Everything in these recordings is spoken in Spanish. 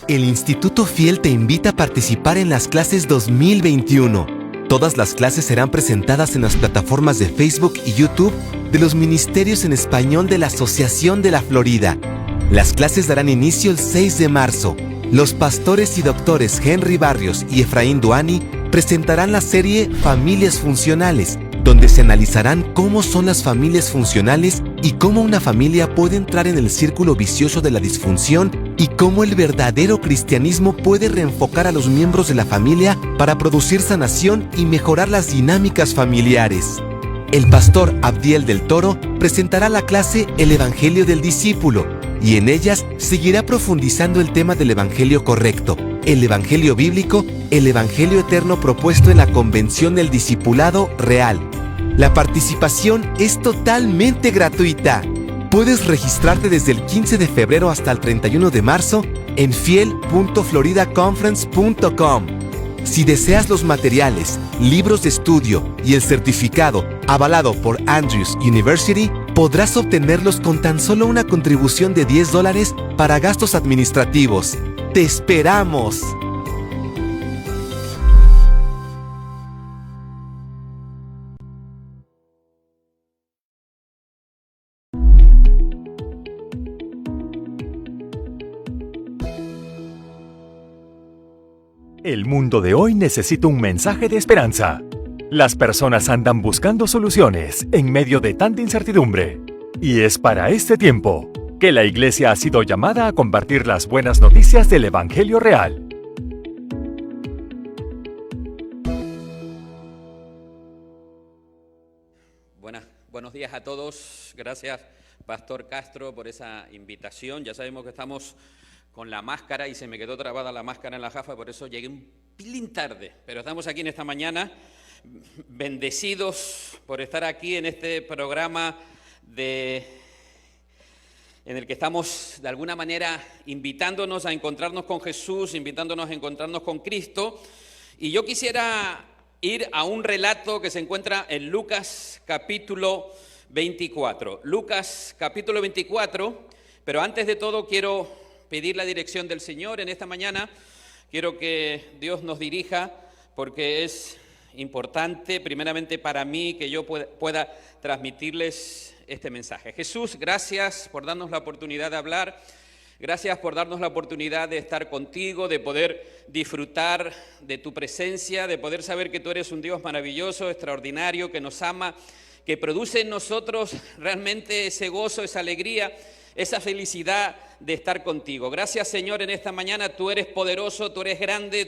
El Instituto Fiel te invita a participar en las clases 2021. Todas las clases serán presentadas en las plataformas de Facebook y YouTube de los Ministerios en Español de la Asociación de la Florida. Las clases darán inicio el 6 de marzo. Los pastores y doctores Henry Barrios y Efraín Duani presentarán la serie Familias Funcionales, donde se analizarán cómo son las familias funcionales y cómo una familia puede entrar en el círculo vicioso de la disfunción y cómo el verdadero cristianismo puede reenfocar a los miembros de la familia para producir sanación y mejorar las dinámicas familiares. El pastor Abdiel del Toro presentará la clase El Evangelio del Discípulo y en ellas seguirá profundizando el tema del Evangelio correcto, el Evangelio bíblico, el Evangelio eterno propuesto en la Convención del Discipulado Real. La participación es totalmente gratuita. Puedes registrarte desde el 15 de febrero hasta el 31 de marzo en fiel.floridaconference.com. Si deseas los materiales, libros de estudio y el certificado avalado por Andrews University, podrás obtenerlos con tan solo una contribución de $10 para gastos administrativos. ¡Te esperamos! El mundo de hoy necesita un mensaje de esperanza. Las personas andan buscando soluciones en medio de tanta incertidumbre. Y es para este tiempo que la Iglesia ha sido llamada a compartir las buenas noticias del Evangelio real. Buenos días a todos. Gracias, Pastor Castro, por esa invitación. Ya sabemos que estamos con la máscara y se me quedó trabada la máscara en la gafa, por eso llegué un pilín tarde. Pero estamos aquí en esta mañana, bendecidos por estar aquí en este programa en el que estamos de alguna manera invitándonos a encontrarnos con Jesús, invitándonos a encontrarnos con Cristo. Y yo quisiera ir a un relato que se encuentra en Lucas capítulo 24. Lucas capítulo 24, pero antes de todo quiero pedir la dirección del Señor en esta mañana. Quiero que Dios nos dirija porque es importante, primeramente para mí, que yo pueda transmitirles este mensaje. Jesús, gracias por darnos la oportunidad de hablar. Gracias por darnos la oportunidad de estar contigo, de poder disfrutar de tu presencia, de poder saber que tú eres un Dios maravilloso, extraordinario, que nos ama, que produce en nosotros realmente ese gozo, esa alegría, esa felicidad de estar contigo. Gracias, Señor, en esta mañana. Tú eres poderoso, tú eres grande,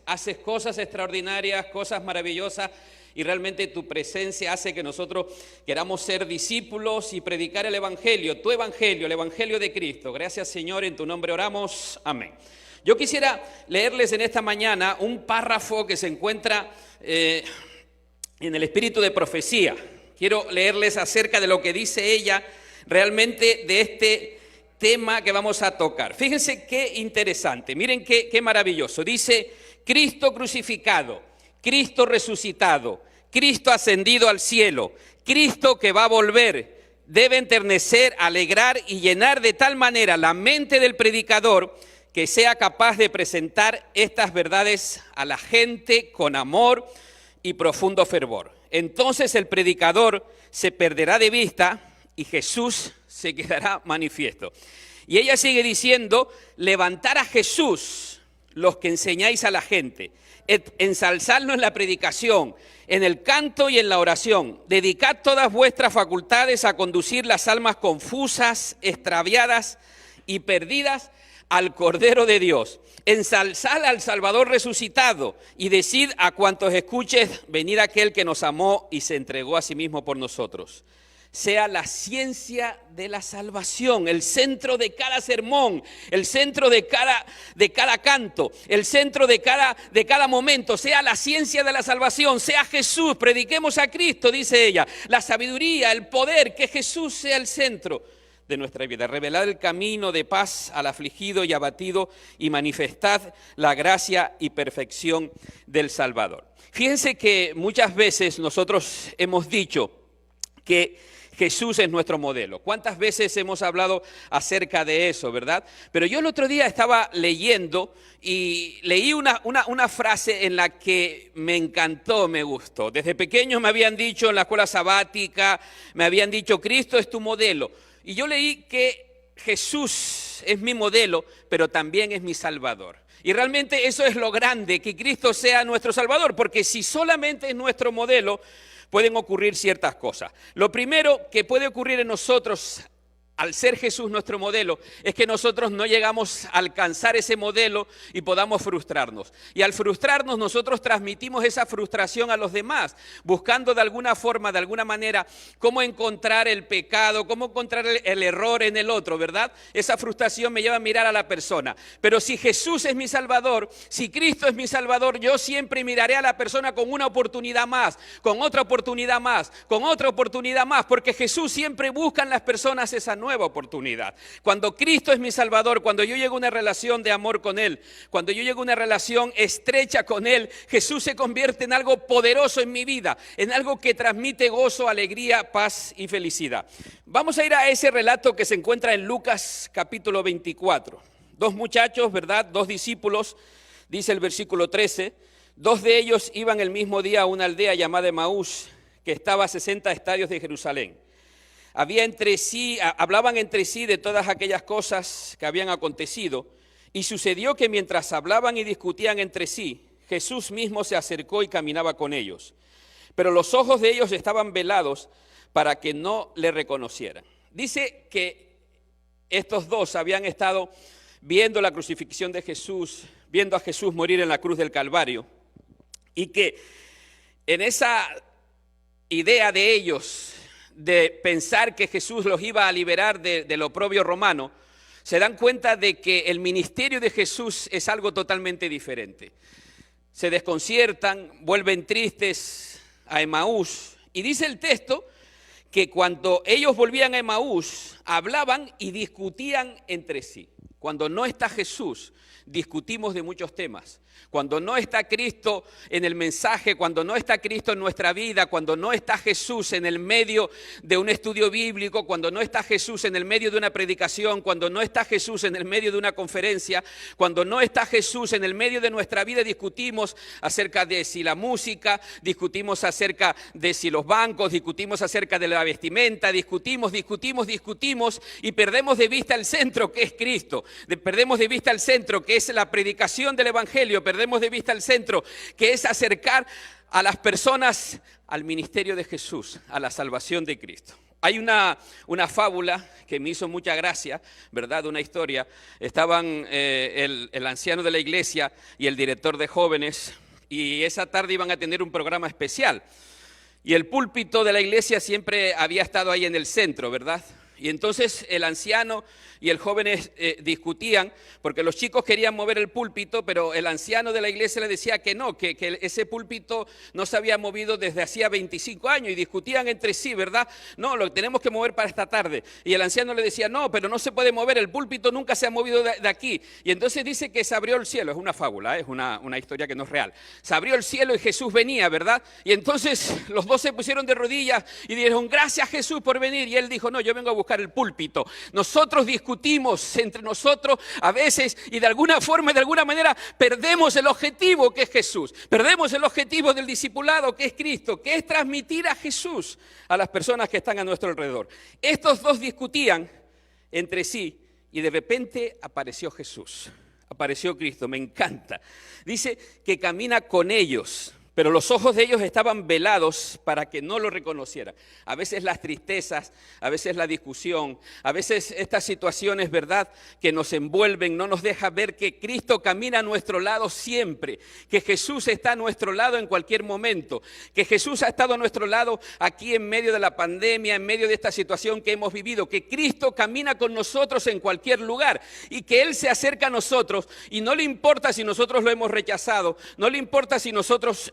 haces cosas extraordinarias, cosas maravillosas, y realmente tu presencia hace que nosotros queramos ser discípulos y predicar el Evangelio, tu Evangelio, el Evangelio de Cristo. Gracias, Señor, en tu nombre oramos. Amén. Yo quisiera leerles en esta mañana un párrafo que se encuentra en el espíritu de profecía. Quiero leerles acerca de lo que dice ella realmente de este tema que vamos a tocar. Fíjense qué interesante, miren qué maravilloso. Dice: Cristo crucificado, Cristo resucitado, Cristo ascendido al cielo, Cristo que va a volver, debe enternecer, alegrar y llenar de tal manera la mente del predicador que sea capaz de presentar estas verdades a la gente con amor y profundo fervor. Entonces el predicador se perderá de vista y Jesús se quedará manifiesto. Y ella sigue diciendo: levantar a Jesús, los que enseñáis a la gente, ensalzadlo en la predicación, en el canto y en la oración. Dedicad todas vuestras facultades a conducir las almas confusas, extraviadas y perdidas al Cordero de Dios. Ensalzad al Salvador resucitado y decid a cuantos escuches: venid aquel que nos amó y se entregó a sí mismo por nosotros. Sea la ciencia de la salvación el centro de cada sermón, el centro de cada canto, el centro de cada momento. Sea la ciencia de la salvación, sea Jesús, prediquemos a Cristo, dice ella. La sabiduría, el poder, que Jesús sea el centro de nuestra vida. Revelad el camino de paz al afligido y abatido y manifestad la gracia y perfección del Salvador. Fíjense que muchas veces nosotros hemos dicho que Jesús es nuestro modelo. ¿Cuántas veces hemos hablado acerca de eso, verdad? Pero yo el otro día estaba leyendo y leí una frase en la que me encantó, me gustó. Desde pequeño me habían dicho en la escuela sabática, me habían dicho, Cristo es tu modelo. Y yo leí que Jesús es mi modelo, pero también es mi Salvador. Y realmente eso es lo grande, que Cristo sea nuestro Salvador, porque si solamente es nuestro modelo, pueden ocurrir ciertas cosas. Lo primero que puede ocurrir en nosotros, al ser Jesús nuestro modelo, es que nosotros no llegamos a alcanzar ese modelo y podamos frustrarnos. Y al frustrarnos, nosotros transmitimos esa frustración a los demás, buscando de alguna forma, de alguna manera, cómo encontrar el pecado, cómo encontrar el error en el otro, ¿verdad? Esa frustración me lleva a mirar a la persona. Pero si Jesús es mi Salvador, si Cristo es mi Salvador, yo siempre miraré a la persona con una oportunidad más, con otra oportunidad más, con otra oportunidad más, porque Jesús siempre busca en las personas esa nueva oportunidad. Cuando Cristo es mi Salvador, cuando yo llego a una relación de amor con Él, cuando yo llego a una relación estrecha con Él, Jesús se convierte en algo poderoso en mi vida, en algo que transmite gozo, alegría, paz y felicidad. Vamos a ir a ese relato que se encuentra en Lucas capítulo 24. Dos muchachos, ¿verdad? Dos discípulos, dice el versículo 13, dos de ellos iban el mismo día a una aldea llamada Emaús, que estaba a 60 estadios de Jerusalén. Hablaban entre sí de todas aquellas cosas que habían acontecido, y sucedió que mientras hablaban y discutían entre sí, Jesús mismo se acercó y caminaba con ellos. Pero los ojos de ellos estaban velados para que no le reconocieran. Dice que estos dos habían estado viendo la crucifixión de Jesús, viendo a Jesús morir en la cruz del Calvario, y que en esa idea de ellos de pensar que Jesús los iba a liberar del oprobio romano, se dan cuenta de que el ministerio de Jesús es algo totalmente diferente. Se desconciertan, vuelven tristes a Emaús, y dice el texto que cuando ellos volvían a Emaús, hablaban y discutían entre sí. Cuando no está Jesús, discutimos de muchos temas. Cuando no está Cristo en el mensaje, cuando no está Cristo en nuestra vida, cuando no está Jesús en el medio de un estudio bíblico, cuando no está Jesús en el medio de una predicación, cuando no está Jesús en el medio de una conferencia, cuando no está Jesús en el medio de nuestra vida, discutimos acerca de si la música, discutimos acerca de si los bancos, discutimos acerca de la vestimenta, discutimos y perdemos de vista el centro que es Cristo, perdemos de vista el centro que es la predicación del Evangelio, perdemos de vista el centro que es acercar a las personas al ministerio de Jesús, a la salvación de Cristo. Hay una fábula que me hizo mucha gracia, ¿verdad? Una historia. Estaban el anciano de la iglesia y el director de jóvenes, y esa tarde iban a tener un programa especial. Y el púlpito de la iglesia siempre había estado ahí en el centro, ¿verdad? Y entonces el anciano y el joven discutían, porque los chicos querían mover el púlpito, pero el anciano de la iglesia le decía que no, que ese púlpito no se había movido desde hacía 25 años, y discutían entre sí, ¿verdad? No, lo tenemos que mover para esta tarde. Y el anciano le decía, no, pero no se puede mover, el púlpito nunca se ha movido de aquí. Y entonces dice que se abrió el cielo, es una fábula, es una historia que no es real. Se abrió el cielo y Jesús venía, ¿verdad? Y entonces los dos se pusieron de rodillas y dijeron, gracias Jesús por venir. Y él dijo, no, yo vengo a buscar el púlpito. Nosotros discutimos entre nosotros a veces y de alguna forma y de alguna manera perdemos el objetivo que es Jesús. Perdemos el objetivo del discipulado que es Cristo, que es transmitir a Jesús a las personas que están a nuestro alrededor. Estos dos discutían entre sí y de repente apareció Jesús, apareció Cristo, me encanta. Dice que camina con ellos, pero los ojos de ellos estaban velados para que no lo reconocieran. A veces las tristezas, a veces la discusión, a veces estas situaciones, ¿verdad?, que nos envuelven, no nos deja ver que Cristo camina a nuestro lado siempre, que Jesús está a nuestro lado en cualquier momento, que Jesús ha estado a nuestro lado aquí en medio de la pandemia, en medio de esta situación que hemos vivido, que Cristo camina con nosotros en cualquier lugar y que Él se acerca a nosotros y no le importa si nosotros lo hemos rechazado, no le importa si nosotros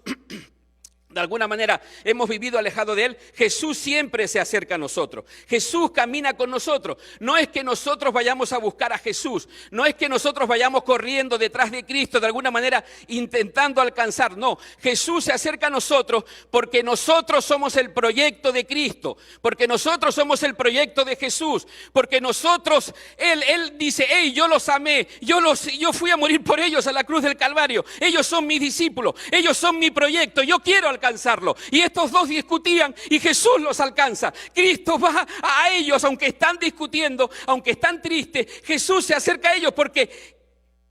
de alguna manera hemos vivido alejado de Él, Jesús siempre se acerca a nosotros. Jesús camina con nosotros. No es que nosotros vayamos a buscar a Jesús, no es que nosotros vayamos corriendo detrás de Cristo de alguna manera intentando alcanzar. No, Jesús se acerca a nosotros porque nosotros somos el proyecto de Cristo, porque nosotros somos el proyecto de Jesús, porque nosotros, Él dice, hey, yo los amé, yo fui a morir por ellos a la cruz del Calvario, ellos son mis discípulos, ellos son mi proyecto, yo quiero alcanzarlo. Y estos dos discutían y Jesús los alcanza. Cristo va a ellos, aunque están discutiendo, aunque están tristes, Jesús se acerca a ellos porque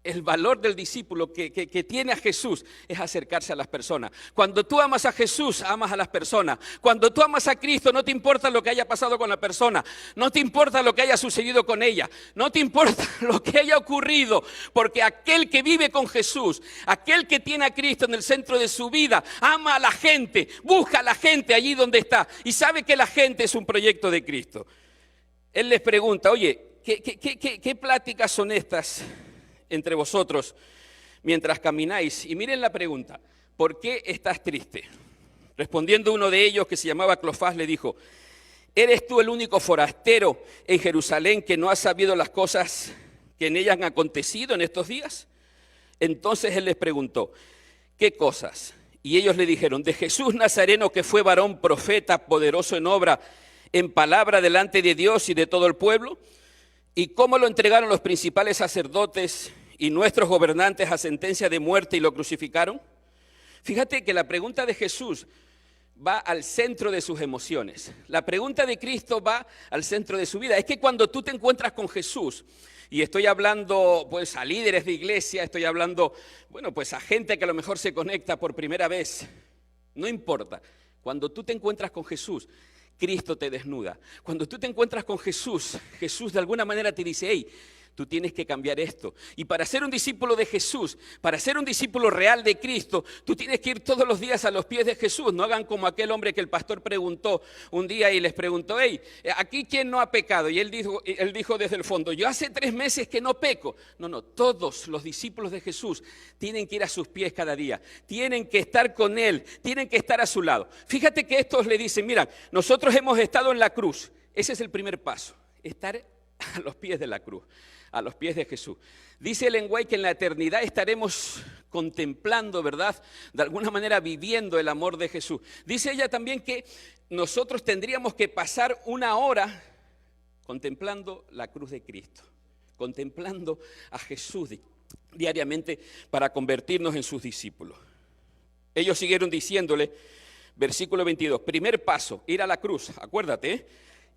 el valor del discípulo que tiene a Jesús es acercarse a las personas. Cuando tú amas a Jesús, amas a las personas. Cuando tú amas a Cristo, no te importa lo que haya pasado con la persona, no te importa lo que haya sucedido con ella, no te importa lo que haya ocurrido, porque aquel que vive con Jesús, aquel que tiene a Cristo en el centro de su vida, ama a la gente, busca a la gente allí donde está y sabe que la gente es un proyecto de Cristo. Él les pregunta, oye, ¿qué pláticas son estas entre vosotros mientras camináis? Y miren la pregunta, ¿por qué estás triste? Respondiendo uno de ellos, que se llamaba Cleofás, le dijo, ¿eres tú el único forastero en Jerusalén que no ha sabido las cosas que en ella han acontecido en estos días? Entonces él les preguntó, ¿qué cosas? Y ellos le dijeron, de Jesús Nazareno, que fue varón profeta, poderoso en obra, en palabra delante de Dios y de todo el pueblo, y cómo lo entregaron los principales sacerdotes y nuestros gobernantes a sentencia de muerte y lo crucificaron. Fíjate que la pregunta de Jesús va al centro de sus emociones. La pregunta de Cristo va al centro de su vida. Es que cuando tú te encuentras con Jesús, y estoy hablando pues a líderes de iglesia, estoy hablando, bueno, pues a gente que a lo mejor se conecta por primera vez, no importa. Cuando tú te encuentras con Jesús, Cristo te desnuda. Cuando tú te encuentras con Jesús, Jesús de alguna manera te dice, hey, tú tienes que cambiar esto. Y para ser un discípulo de Jesús, para ser un discípulo real de Cristo, tú tienes que ir todos los días a los pies de Jesús. No hagan como aquel hombre que el pastor preguntó un día y les preguntó, hey, ¿aquí quién no ha pecado? Y él dijo desde el fondo, yo hace 3 meses que no peco. No, todos los discípulos de Jesús tienen que ir a sus pies cada día. Tienen que estar con Él, tienen que estar a su lado. Fíjate que estos le dicen, mira, nosotros hemos estado en la cruz. Ese es el primer paso, estar a los pies de la cruz, a los pies de Jesús. Dice Ellen White que en la eternidad estaremos contemplando, ¿verdad? De alguna manera viviendo el amor de Jesús. Dice ella también que nosotros tendríamos que pasar 1 hora contemplando la cruz de Cristo, contemplando a Jesús diariamente para convertirnos en sus discípulos. Ellos siguieron diciéndole, versículo 22, primer paso, ir a la cruz, acuérdate,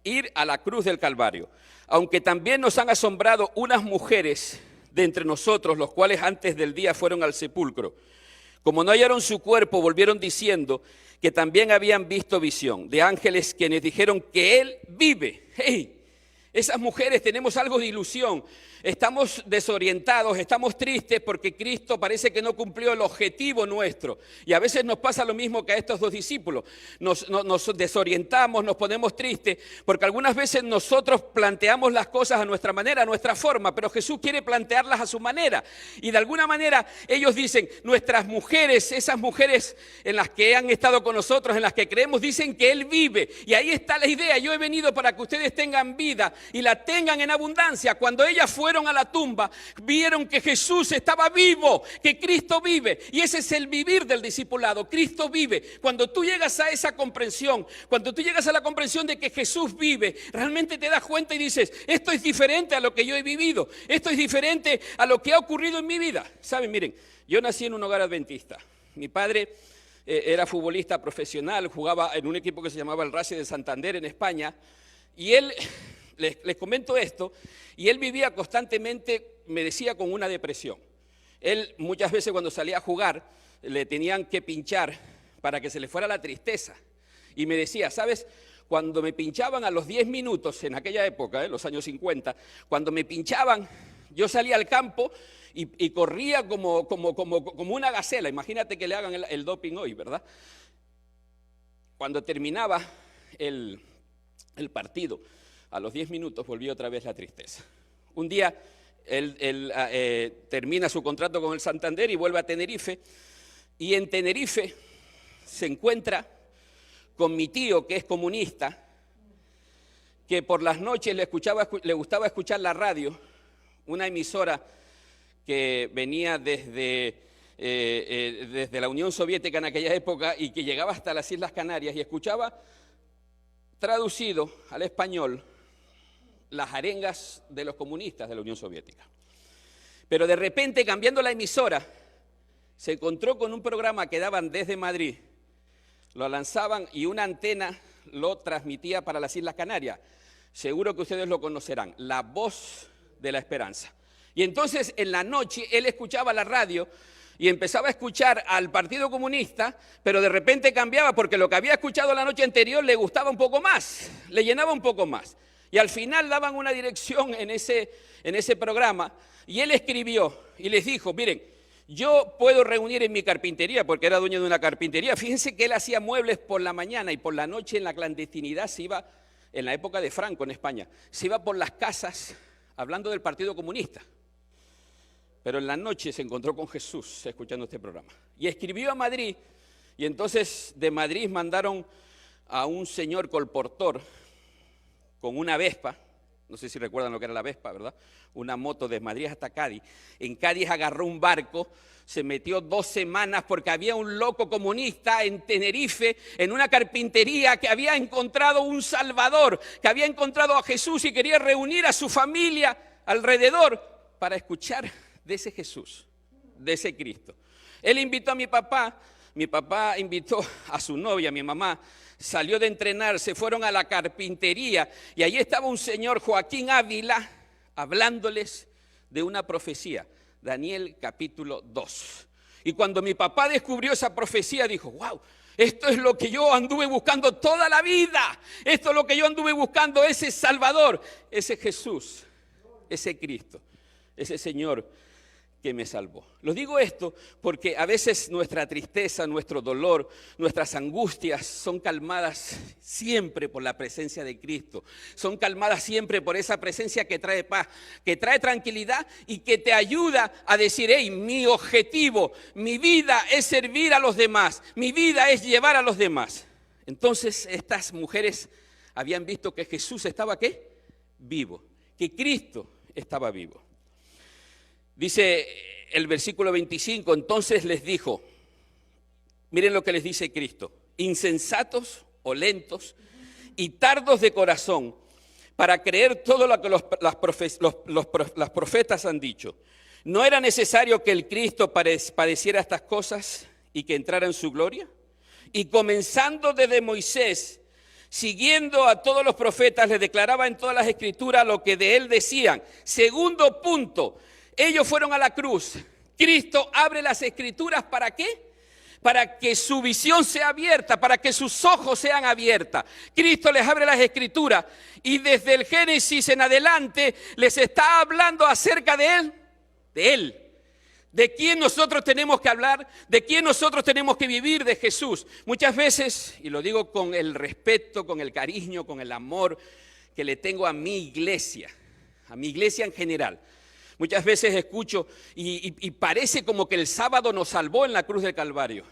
ir a la cruz del Calvario. Aunque también nos han asombrado unas mujeres de entre nosotros, los cuales antes del día fueron al sepulcro. Como no hallaron su cuerpo, volvieron diciendo que también habían visto visión de ángeles quienes dijeron que Él vive. ¡Hey! Esas mujeres tenemos algo de ilusión, estamos desorientados, estamos tristes porque Cristo parece que no cumplió el objetivo nuestro. Y a veces nos pasa lo mismo que a estos 2 discípulos, nos desorientamos, nos ponemos tristes porque algunas veces nosotros planteamos las cosas a nuestra manera, a nuestra forma, pero Jesús quiere plantearlas a su manera. Y de alguna manera ellos dicen, nuestras mujeres, esas mujeres en las que han estado con nosotros, en las que creemos, dicen que Él vive. Y ahí está la idea, yo he venido para que ustedes tengan vida y la tengan en abundancia. Cuando ellas fueron a la tumba, vieron que Jesús estaba vivo, que Cristo vive. Y ese es el vivir del discipulado, Cristo vive. Cuando tú llegas a esa comprensión, cuando tú llegas a la comprensión de que Jesús vive, realmente te das cuenta y dices, esto es diferente a lo que yo he vivido, esto es diferente a lo que ha ocurrido en mi vida. Saben, miren, yo nací en un hogar adventista. Mi padre era futbolista profesional, jugaba en un equipo que se llamaba el Racing de Santander en España, y él... Les comento esto, y él vivía constantemente, me decía, con una depresión. Él muchas veces cuando salía a jugar, le tenían que pinchar para que se le fuera la tristeza. Y me decía, ¿sabes? Cuando me pinchaban a los 10 minutos, en aquella época, los años 50, cuando me pinchaban, yo salía al campo y corría como una gacela. Imagínate que le hagan el doping hoy, ¿verdad? Cuando terminaba el partido, a los 10 minutos volvió otra vez la tristeza. Un día él termina su contrato con el Santander y vuelve a Tenerife. Y en Tenerife se encuentra con mi tío, que es comunista, que por las noches le gustaba escuchar la radio, una emisora que venía desde la Unión Soviética en aquella época y que llegaba hasta las Islas Canarias, y escuchaba traducido al español las arengas de los comunistas de la Unión Soviética. Pero de repente, cambiando la emisora, se encontró con un programa que daban desde Madrid, lo lanzaban y una antena lo transmitía para las Islas Canarias. Seguro que ustedes lo conocerán, La Voz de la Esperanza. Y entonces en la noche él escuchaba la radio y empezaba a escuchar al Partido Comunista, pero de repente cambiaba porque lo que había escuchado la noche anterior le gustaba un poco más, le llenaba un poco más. Y al final daban una dirección en ese programa y él escribió y les dijo, miren, yo puedo reunir en mi carpintería, porque era dueño de una carpintería. Fíjense que él hacía muebles por la mañana y por la noche en la clandestinidad se iba, en la época de Franco en España, se iba por las casas hablando del Partido Comunista. Pero en la noche se encontró con Jesús escuchando este programa. Y escribió a Madrid, y entonces de Madrid mandaron a un señor colportor con una Vespa. No sé si recuerdan lo que era la Vespa, ¿verdad? Una moto de Madrid hasta Cádiz. En Cádiz agarró un barco, se metió 2 semanas porque había un loco comunista en Tenerife, en una carpintería, que había encontrado un Salvador, que había encontrado a Jesús y quería reunir a su familia alrededor para escuchar de ese Jesús, de ese Cristo. Él invitó a mi papá invitó a su novia, a mi mamá, salió de entrenar, se fueron a la carpintería y allí estaba un señor, Joaquín Ávila, hablándoles de una profecía, Daniel capítulo 2. Y cuando mi papá descubrió esa profecía, dijo, wow, esto es lo que yo anduve buscando toda la vida, esto es lo que yo anduve buscando, ese Salvador, ese Jesús, ese Cristo, ese Señor que me salvó. Lo digo esto porque a veces nuestra tristeza, nuestro dolor, nuestras angustias son calmadas siempre por la presencia de Cristo. Son calmadas siempre por esa presencia que trae paz, que trae tranquilidad y que te ayuda a decir, hey, mi objetivo, mi vida es servir a los demás, mi vida es llevar a los demás. Entonces estas mujeres habían visto que Jesús estaba, ¿qué? Vivo, que Cristo estaba vivo. Dice el versículo 25, entonces les dijo, miren lo que les dice Cristo, insensatos o lentos y tardos de corazón para creer todo lo que las profetas han dicho. ¿No era necesario que el Cristo padeciera estas cosas y que entrara en su gloria? Y comenzando desde Moisés, siguiendo a todos los profetas, les declaraba en todas las escrituras lo que de él decían. Segundo punto, ellos fueron a la cruz. Cristo abre las escrituras, ¿para qué? Para que su visión sea abierta, para que sus ojos sean abiertas. Cristo les abre las escrituras y desde el Génesis en adelante les está hablando acerca de Él, de quién nosotros tenemos que hablar, de quién nosotros tenemos que vivir, de Jesús. Muchas veces, y lo digo con el respeto, con el cariño, con el amor que le tengo a mi iglesia en general. Muchas veces escucho y parece como que el sábado nos salvó en la cruz del Calvario.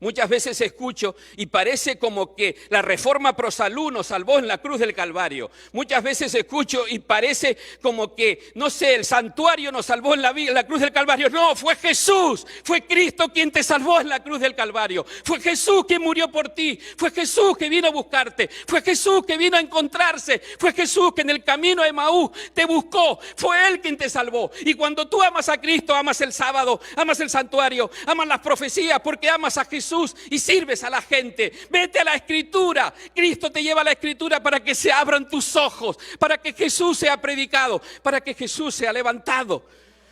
Muchas veces escucho y parece como que la reforma pro salud nos salvó en la cruz del Calvario. Muchas veces escucho y parece como que, no sé, el santuario nos salvó en la cruz del Calvario. No, fue Jesús, fue Cristo quien te salvó en la cruz del Calvario. Fue Jesús quien murió por ti, fue Jesús que vino a buscarte, fue Jesús que vino a encontrarse, fue Jesús que en el camino de Emaús te buscó, fue Él quien te salvó. Y cuando tú amas a Cristo, amas el sábado, amas el santuario, amas las profecías, porque amas a Jesús y sirves a la gente. Vete a la Escritura. Cristo te lleva a la Escritura para que se abran tus ojos, para que Jesús sea predicado, para que Jesús sea levantado.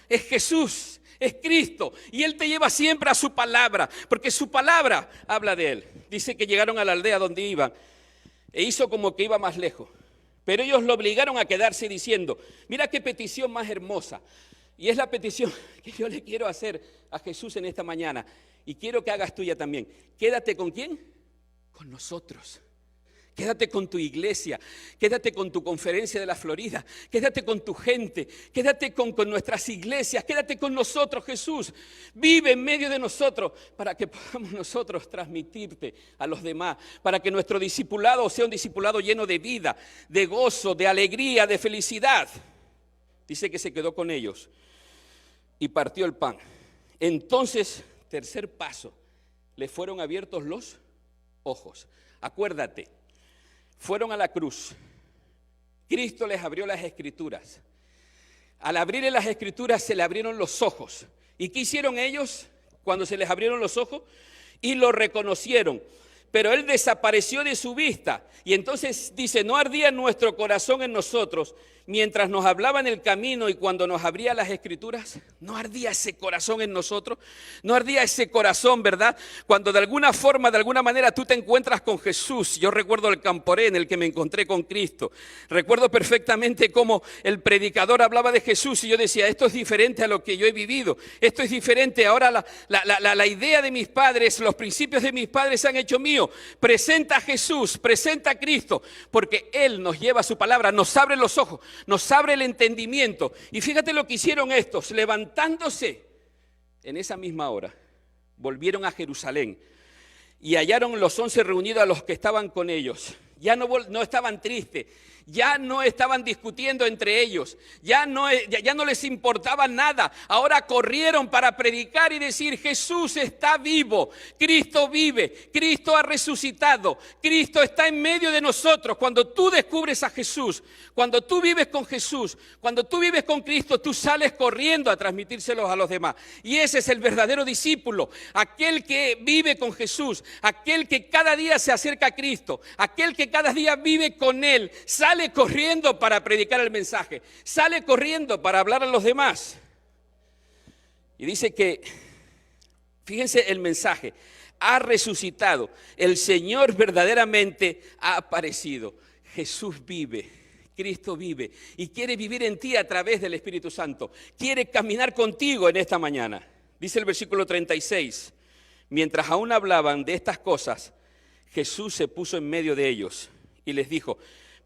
Es Jesús, es Cristo, y Él te lleva siempre a su palabra, porque su palabra habla de Él. Dice que llegaron a la aldea donde iban e hizo como que iba más lejos, pero ellos lo obligaron a quedarse diciendo, mira qué petición más hermosa. Y es la petición que yo le quiero hacer a Jesús en esta mañana. Y quiero que hagas tuya también. Quédate ¿con quién? Con nosotros. Quédate con tu iglesia, quédate con tu conferencia de la Florida, quédate con tu gente, quédate con nuestras iglesias, quédate con nosotros, Jesús. Vive en medio de nosotros para que podamos nosotros transmitirte a los demás, para que nuestro discipulado sea un discipulado lleno de vida, de gozo, de alegría, de felicidad. Dice que se quedó con ellos y partió el pan. Entonces, tercer paso, le fueron abiertos los ojos. Acuérdate. Fueron a la cruz, Cristo les abrió las Escrituras. Al abrirle las Escrituras se le abrieron los ojos. ¿Y qué hicieron ellos cuando se les abrieron los ojos? Y lo reconocieron, pero Él desapareció de su vista. Y entonces dice, no ardía nuestro corazón en nosotros mientras nos hablaba en el camino y cuando nos abría las Escrituras. No ardía ese corazón en nosotros, no ardía ese corazón, ¿verdad? Cuando de alguna forma, de alguna manera tú te encuentras con Jesús. Yo recuerdo el Camporé en el que me encontré con Cristo. Recuerdo perfectamente cómo el predicador hablaba de Jesús y yo decía, esto es diferente a lo que yo he vivido. Esto es diferente. Ahora la idea de mis padres, los principios de mis padres se han hecho mío. Presenta a Jesús, presenta a Cristo, porque Él nos lleva su palabra, nos abre los ojos, nos abre el entendimiento. Y fíjate lo que hicieron estos, levantándose en esa misma hora, volvieron a Jerusalén y hallaron los 11 reunidos a los que estaban con ellos. Ya no estaban tristes, ya no estaban discutiendo entre ellos, ya no les importaba nada. Ahora corrieron para predicar y decir, Jesús está vivo, Cristo vive, Cristo ha resucitado, Cristo está en medio de nosotros. Cuando tú descubres a Jesús, cuando tú vives con Jesús, cuando tú vives con Cristo, tú sales corriendo a transmitírselos a los demás. Y ese es el verdadero discípulo, aquel que vive con Jesús, aquel que cada día se acerca a Cristo, aquel que cada día vive con Él, sale corriendo para predicar el mensaje, sale corriendo para hablar a los demás. Y dice que, fíjense el mensaje, ha resucitado, el Señor verdaderamente ha aparecido, Jesús vive, Cristo vive y quiere vivir en ti a través del Espíritu Santo, quiere caminar contigo en esta mañana. Dice el versículo 36, mientras aún hablaban de estas cosas, Jesús se puso en medio de ellos y les dijo,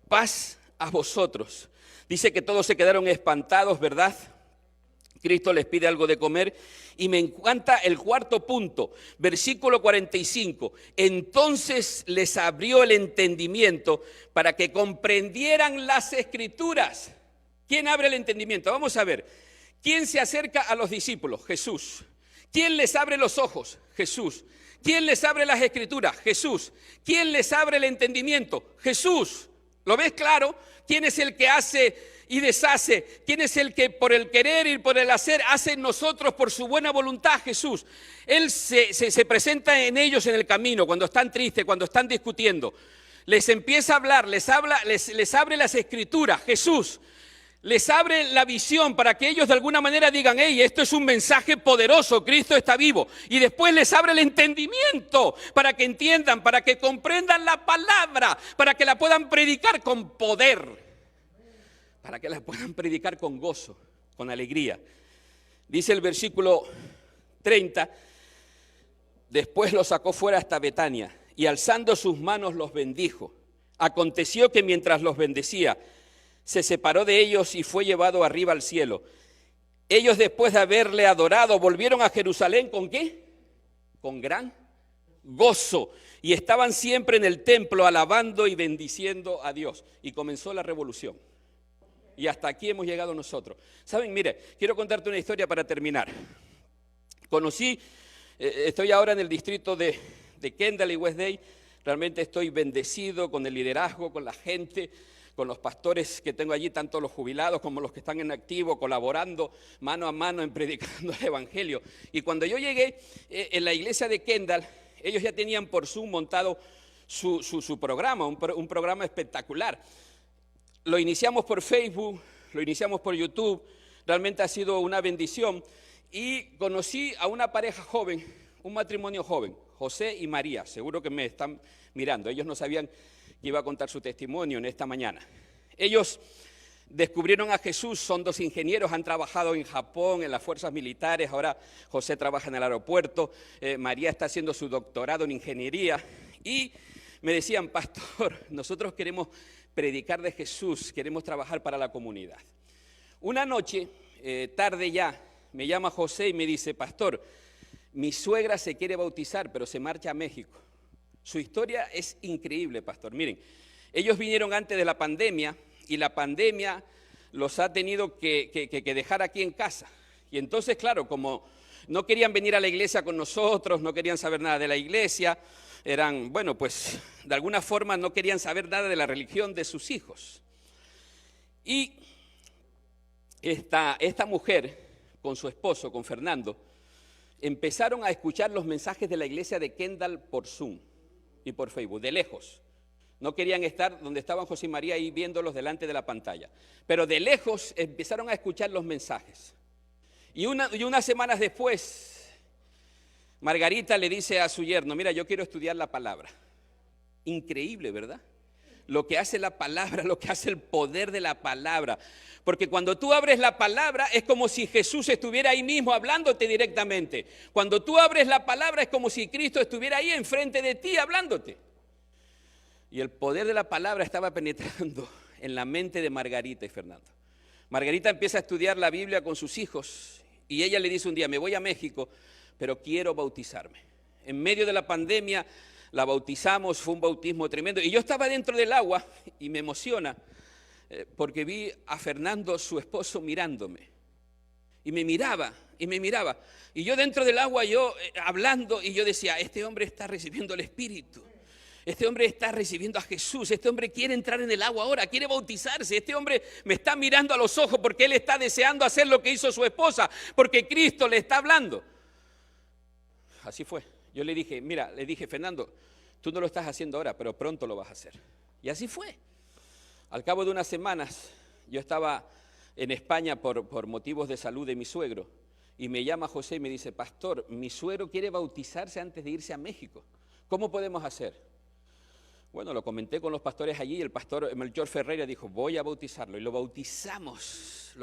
paz a vosotros. Dice que todos se quedaron espantados, ¿verdad? Cristo les pide algo de comer y me encanta el cuarto punto, versículo 45. Entonces les abrió el entendimiento para que comprendieran las Escrituras. ¿Quién abre el entendimiento? Vamos a ver. ¿Quién se acerca a los discípulos? Jesús. ¿Quién les abre los ojos? Jesús. ¿Quién les abre las Escrituras? Jesús. ¿Quién les abre el entendimiento? Jesús. ¿Lo ves claro? ¿Quién es el que hace y deshace? ¿Quién es el que por el querer y por el hacer hace en nosotros por su buena voluntad? Jesús. Él se presenta en ellos en el camino, cuando están tristes, cuando están discutiendo. Les empieza a hablar, les abre las Escrituras. Jesús. Les abre la visión para que ellos de alguna manera digan, hey, esto es un mensaje poderoso, Cristo está vivo. Y después les abre el entendimiento para que entiendan, para que comprendan la palabra, para que la puedan predicar con poder, para que la puedan predicar con gozo, con alegría. Dice el versículo 30, después los sacó fuera hasta Betania y alzando sus manos los bendijo. Aconteció que mientras los bendecía, se separó de ellos y fue llevado arriba al cielo. Ellos después de haberle adorado volvieron a Jerusalén ¿con qué? Con gran gozo. Y estaban siempre en el templo alabando y bendiciendo a Dios. Y comenzó la revolución. Y hasta aquí hemos llegado nosotros. Saben, mire, quiero contarte una historia para terminar. Estoy ahora en el distrito de Kendall y Westday. Realmente estoy bendecido con el liderazgo, con la gente, con los pastores que tengo allí, tanto los jubilados como los que están en activo, colaborando mano a mano en predicando el Evangelio. Y cuando yo llegué en la iglesia de Kendall, ellos ya tenían por Zoom montado su programa, un programa espectacular. Lo iniciamos por Facebook, lo iniciamos por YouTube, realmente ha sido una bendición. Y conocí a una pareja joven, un matrimonio joven, José y María, seguro que me están mirando, ellos no sabían que iba a contar su testimonio en esta mañana. Ellos descubrieron a Jesús, son dos ingenieros, han trabajado en Japón, en las fuerzas militares, ahora José trabaja en el aeropuerto, María está haciendo su doctorado en ingeniería y me decían, pastor, nosotros queremos predicar de Jesús, queremos trabajar para la comunidad. Una noche, tarde ya, me llama José y me dice, pastor, mi suegra se quiere bautizar, pero se marcha a México. Su historia es increíble, pastor. Miren, ellos vinieron antes de la pandemia y la pandemia los ha tenido que dejar aquí en casa. Y entonces, claro, como no querían venir a la iglesia con nosotros, no querían saber nada de la iglesia, eran, bueno, pues de alguna forma no querían saber nada de la religión de sus hijos. Y esta mujer, con su esposo, con Fernando, empezaron a escuchar los mensajes de la iglesia de Kendall por Zoom y por Facebook, de lejos. No querían estar donde estaban José y María ahí viéndolos delante de la pantalla. Pero de lejos empezaron a escuchar los mensajes. Y unas semanas después, Margarita le dice a su yerno, mira, yo quiero estudiar la palabra. Increíble, ¿verdad? Lo que hace la palabra, lo que hace el poder de la palabra. Porque cuando tú abres la palabra es como si Jesús estuviera ahí mismo hablándote directamente. Cuando tú abres la palabra es como si Cristo estuviera ahí enfrente de ti hablándote. Y el poder de la palabra estaba penetrando en la mente de Margarita y Fernando. Margarita empieza a estudiar la Biblia con sus hijos y ella le dice un día, me voy a México, pero quiero bautizarme. En medio de la pandemia la bautizamos, fue un bautismo tremendo. Y yo estaba dentro del agua y me emociona porque vi a Fernando, su esposo, mirándome. Y me miraba, y me miraba. Y yo dentro del agua, yo hablando, y yo decía, este hombre está recibiendo el Espíritu. Este hombre está recibiendo a Jesús, este hombre quiere entrar en el agua ahora, quiere bautizarse, este hombre me está mirando a los ojos porque él está deseando hacer lo que hizo su esposa, porque Cristo le está hablando. Así fue. Yo le dije, mira, Fernando, tú no lo estás haciendo ahora, pero pronto lo vas a hacer. Y así fue. Al cabo de unas semanas, yo estaba en España por motivos de salud de mi suegro, y me llama José y me dice, pastor, mi suegro quiere bautizarse antes de irse a México. ¿Cómo podemos hacer? Bueno, lo comenté con los pastores allí y el pastor Melchor Ferreira dijo, voy a bautizarlo. Y lo bautizamos.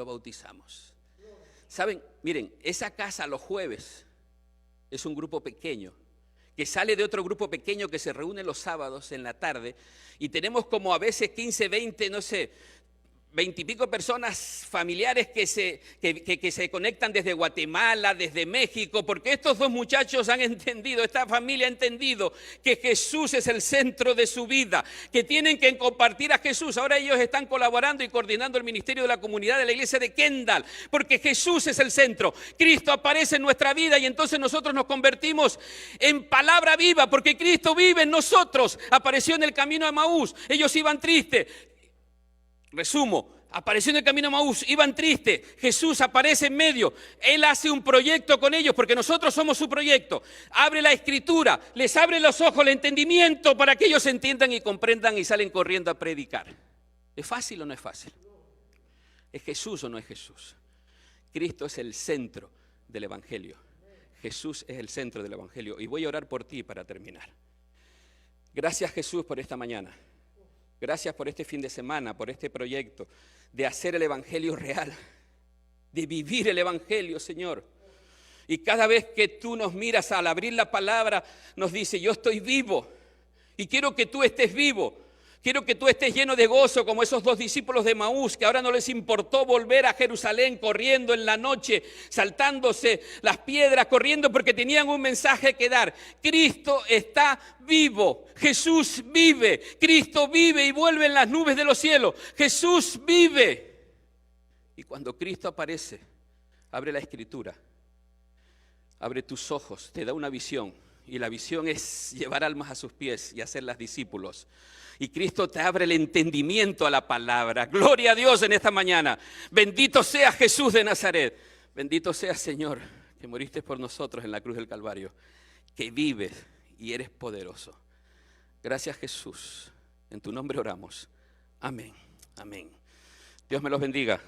¿Saben? Miren, esa casa los jueves es un grupo pequeño que sale de otro grupo pequeño que se reúne los sábados en la tarde y tenemos como a veces 15, 20, no sé, 20 y pico personas familiares que se conectan desde Guatemala, desde México, porque estos dos muchachos han entendido, esta familia ha entendido que Jesús es el centro de su vida, que tienen que compartir a Jesús. Ahora ellos están colaborando y coordinando el ministerio de la comunidad de la iglesia de Kendall, porque Jesús es el centro. Cristo aparece en nuestra vida y entonces nosotros nos convertimos en palabra viva, porque Cristo vive en nosotros. Apareció en el camino de Emaús, ellos iban tristes. Resumo, apareció en el camino de Emaús, iban tristes, Jesús aparece en medio, Él hace un proyecto con ellos porque nosotros somos su proyecto, abre la escritura, les abre los ojos, el entendimiento para que ellos entiendan y comprendan y salen corriendo a predicar. ¿Es fácil o no es fácil? ¿Es Jesús o no es Jesús? Cristo es el centro del Evangelio, Jesús es el centro del Evangelio y voy a orar por ti para terminar. Gracias Jesús por esta mañana. Gracias por este fin de semana, por este proyecto de hacer el Evangelio real, de vivir el Evangelio, Señor. Y cada vez que tú nos miras al abrir la palabra, nos dice, yo estoy vivo y quiero que tú estés vivo. Quiero que tú estés lleno de gozo como esos dos discípulos de Emaús que ahora no les importó volver a Jerusalén corriendo en la noche, saltándose las piedras, corriendo porque tenían un mensaje que dar. Cristo está vivo, Jesús vive, Cristo vive y vuelve en las nubes de los cielos. Jesús vive. Y cuando Cristo aparece, abre la escritura, abre tus ojos, te da una visión. Y la visión es llevar almas a sus pies y hacerlas discípulos. Y Cristo te abre el entendimiento a la palabra. Gloria a Dios en esta mañana. Bendito sea Jesús de Nazaret. Bendito sea Señor, que moriste por nosotros en la cruz del Calvario, que vives y eres poderoso. Gracias Jesús. En tu nombre oramos. Amén. Amén. Dios me los bendiga.